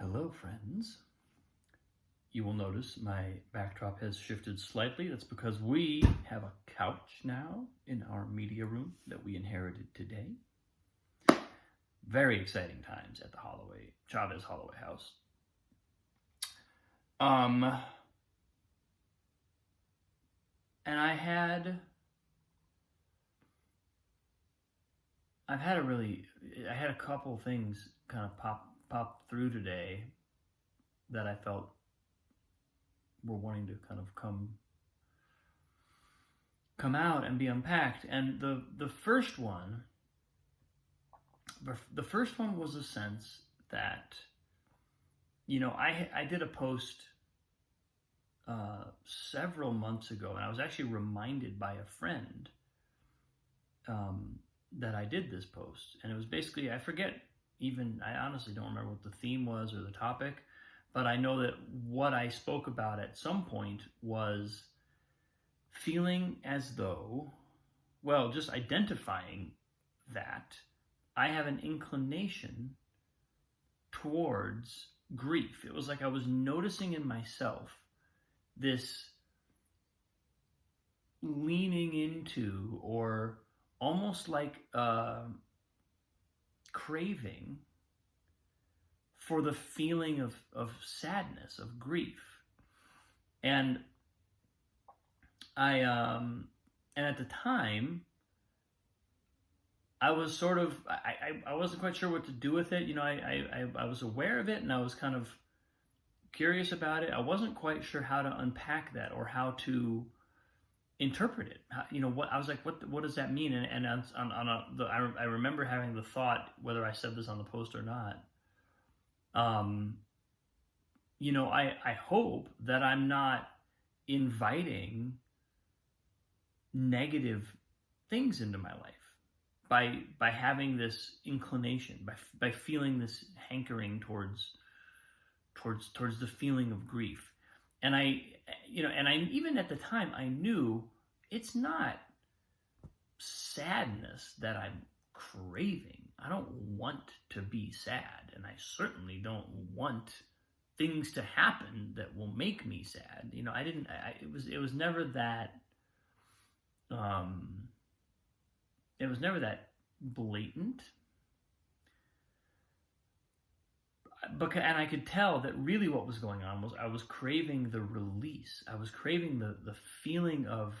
Hello, friends. You will notice my backdrop has shifted slightly. That's because we have a couch now in our media room that we inherited today. Very exciting times at the Chavez Holloway house. And I've had a couple things kind of pop through today that I felt were wanting to kind of come out and be unpacked. And the first one was a sense that, I did a post several months ago, and I was actually reminded by a friend that I did this post. And it was basically, I honestly don't remember what the theme was or the topic, but I know that what I spoke about at some point was feeling as though, just identifying that I have an inclination towards grief. It was like I was noticing in myself this leaning into, or almost like craving for the feeling of sadness, of grief. And and at the time, I was sort of, I wasn't quite sure what to do with it. I was aware of it, and I was kind of curious about it. I wasn't quite sure how to unpack that or how to interpret it. I was like, what does that mean? And I remember having the thought, whether I said this on the post or not. I hope that I'm not inviting negative things into my life by having this inclination, by feeling this hankering towards the feeling of grief. And I even at the time, I knew it's not sadness that I'm craving. I don't want to be sad, and I certainly don't want things to happen that will make me sad. It was never that blatant. And I could tell that really what was going on was I was craving the release. I was craving the feeling of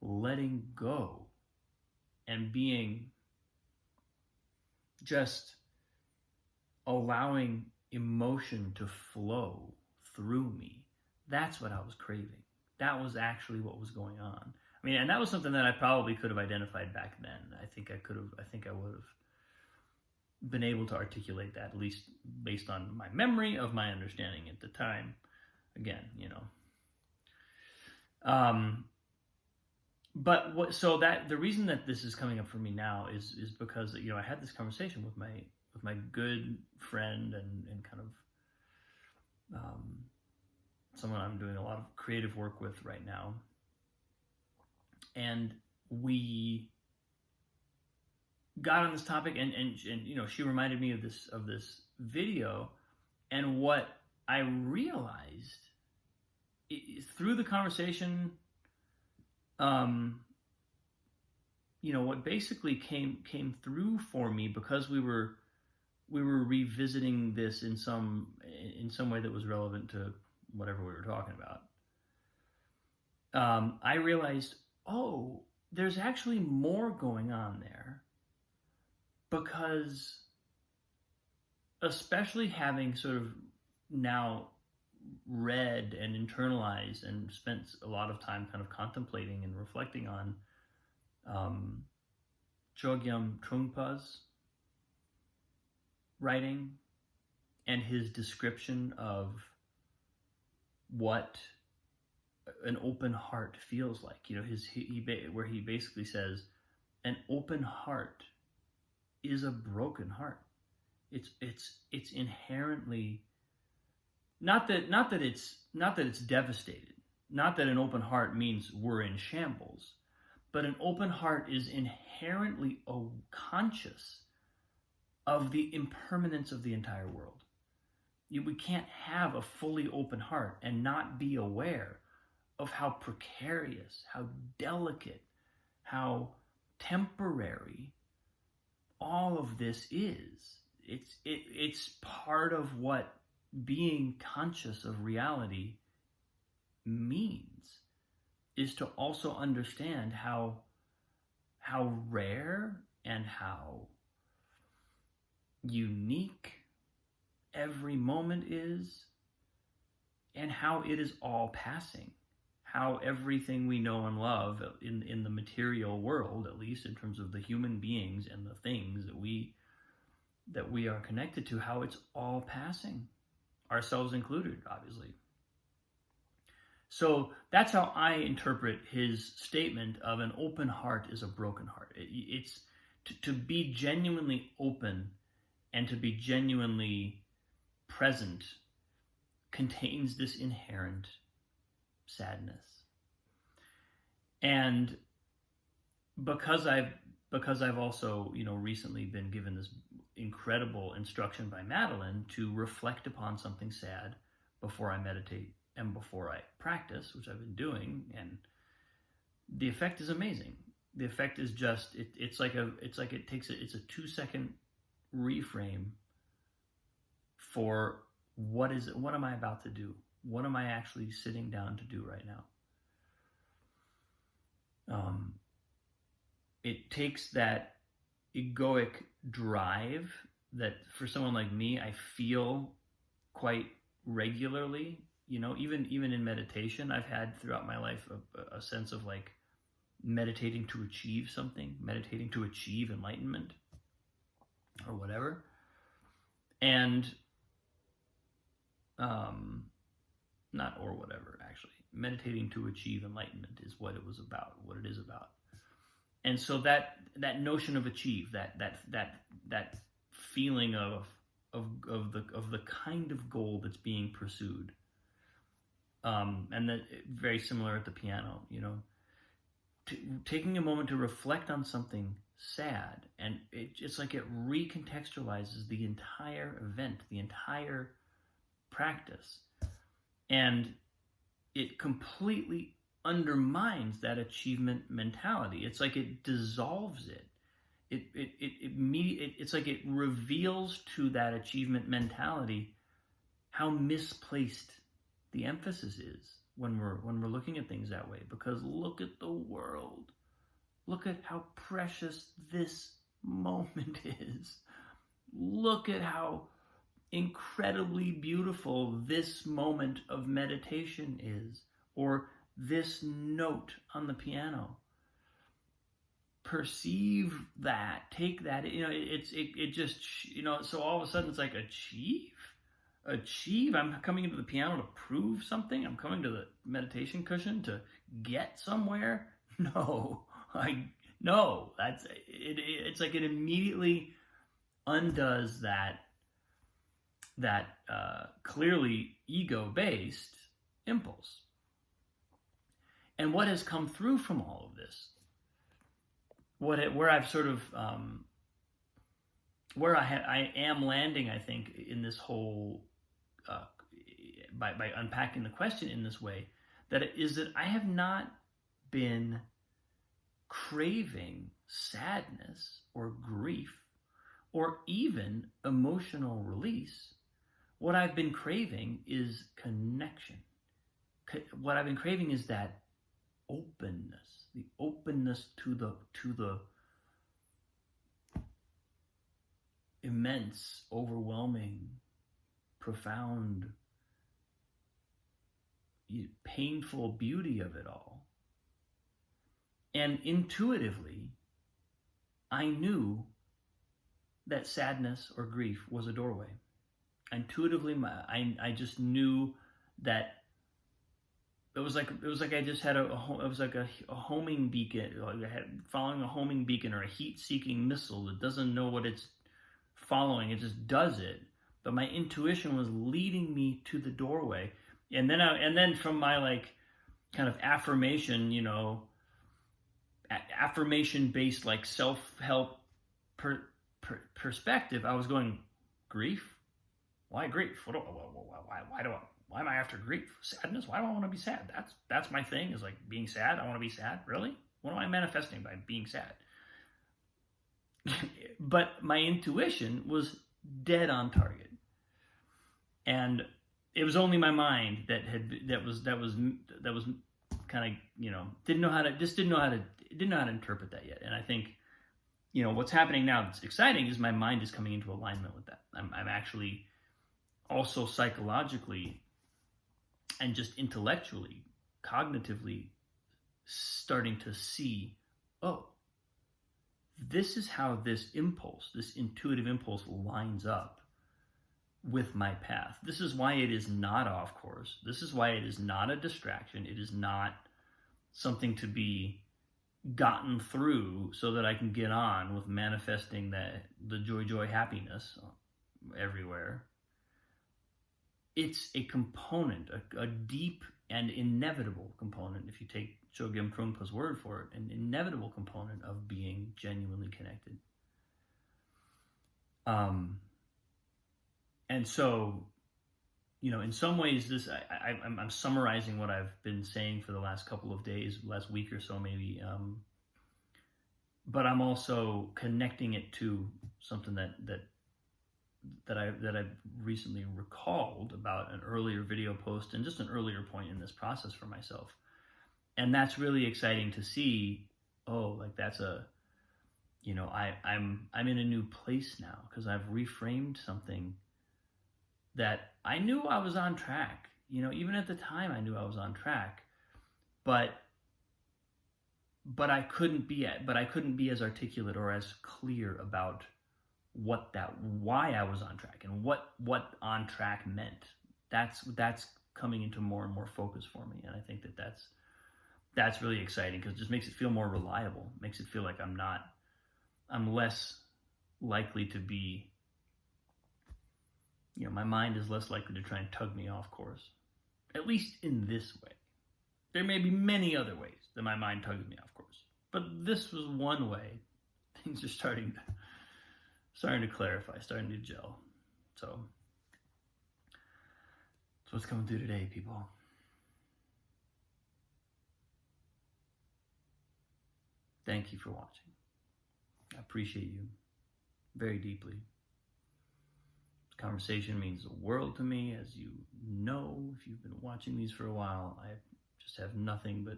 letting go and being just allowing emotion to flow through me. That's what I was craving. That was actually what was going on. And that was something that I probably could have identified back then. I think I would have been able to articulate that, at least based on my memory of my understanding at the time. Again, but the reason that this is coming up for me now is because I had this conversation with my good friend and kind of someone I'm doing a lot of creative work with right now, and we got on this topic, and she reminded me of this video, and what I realized through the conversation, what basically came through for me, because we were revisiting this in some way that was relevant to whatever we were talking about. I realized, there's actually more going on there. Because, especially having sort of now read and internalized and spent a lot of time kind of contemplating and reflecting on Chögyam Trungpa's writing and his description of what an open heart feels like. Where he basically says, an open heart is a broken heart. It's inherently not that it's devastated. Not that an open heart means we're in shambles, but an open heart is inherently conscious of the impermanence of the entire world. We can't have a fully open heart and not be aware of how precarious, how delicate, how temporary all of this is. It's part of what being conscious of reality means, is to also understand how rare and how unique every moment is, and how it is all passing. How everything we know and love in the material world, at least in terms of the human beings and the things that we are connected to, how it's all passing, ourselves included, obviously. So that's how I interpret his statement of an open heart is a broken heart. It's to be genuinely open and to be genuinely present contains this inherent sadness. And because I've also, recently been given this incredible instruction by Madeline to reflect upon something sad before I meditate and before I practice, which I've been doing, and the effect is amazing. The effect is just it's a 2-second reframe for what am I about to do? What am I actually sitting down to do right now? It takes that egoic drive that for someone like me, I feel quite regularly, even in meditation, I've had throughout my life a sense of like meditating to achieve something, meditating to achieve enlightenment or whatever. And not or whatever, actually. Meditating to achieve enlightenment is what it is about. And so that notion of achieve, that feeling of the kind of goal that's being pursued, and that very similar at the piano, taking a moment to reflect on something sad, and it's like it recontextualizes the entire event, the entire practice, and it completely undermines that achievement mentality. It's like it dissolves it. It's like it reveals to that achievement mentality how misplaced the emphasis is when we're looking at things that way. Because look at the world. Look at how precious this moment is. Look at how incredibly beautiful this moment of meditation is, or this note on the piano. Perceive that, take that, it just, so all of a sudden it's like achieve, I'm coming into the piano to prove something, I'm coming to the meditation cushion to get somewhere. That's it. It's like it immediately undoes that clearly ego-based impulse. And what has come through from all of this, where I've sort of where I am landing, I think, in this whole by unpacking the question in this way, that I have not been craving sadness or grief or even emotional release. What I've been craving is connection. What I've been craving is that openness, the openness to the immense, overwhelming, profound, painful beauty of it all. And intuitively, I knew that sadness or grief was a doorway. Intuitively, I just knew that it was like I just had it was like a homing beacon, following a homing beacon or a heat-seeking missile that doesn't know what it's following, it just does it. But my intuition was leading me to the doorway, and then from my like kind of affirmation, affirmation-based like self-help perspective, I was going, grief? Why grief? Why am I after grief? Sadness? Why do I want to be sad? That's my thing, is like being sad. I want to be sad. Really? What am I manifesting by being sad? But my intuition was dead on target. And it was only my mind that was kind of, didn't know how to interpret that yet. And I think, what's happening now that's exciting is my mind is coming into alignment with that. I'm actually also psychologically and just intellectually, cognitively starting to see, oh, this is how this intuitive impulse lines up with my path. This is why it is not off course. This is why it is not a distraction. It is not something to be gotten through so that I can get on with manifesting the joy, happiness everywhere. It's a component, a deep and inevitable component, if you take Chögyam Trungpa's word for it, an inevitable component of being genuinely connected. And so, in some ways, I'm summarizing what I've been saying for the last couple of days, last week or so maybe, but I'm also connecting it to something that I've recently recalled about an earlier video post and just an earlier point in this process for myself. And that's really exciting to see. Oh, like that's I'm in a new place now because I've reframed something that I knew I was on track. Even at the time I knew I was on track, but I couldn't be as articulate or as clear about why I was on track and what on track meant. That's coming into more and more focus for me, and I think that's really exciting because it just makes it feel more reliable. It makes it feel like I'm less likely to be, my mind is less likely to try and tug me off course, at least in this way. There may be many other ways that my mind tugs me off course, but this was one way. Things are starting to clarify, starting to gel. So that's what's coming through today, people. Thank you for watching. I appreciate you very deeply. This conversation means the world to me, as you know, if you've been watching these for a while. I just have nothing but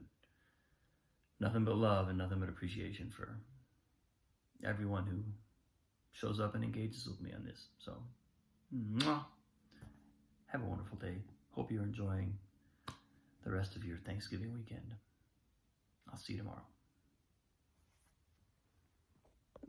love and nothing but appreciation for everyone who shows up and engages with me on this. So, have a wonderful day. Hope you're enjoying the rest of your Thanksgiving weekend. I'll see you tomorrow.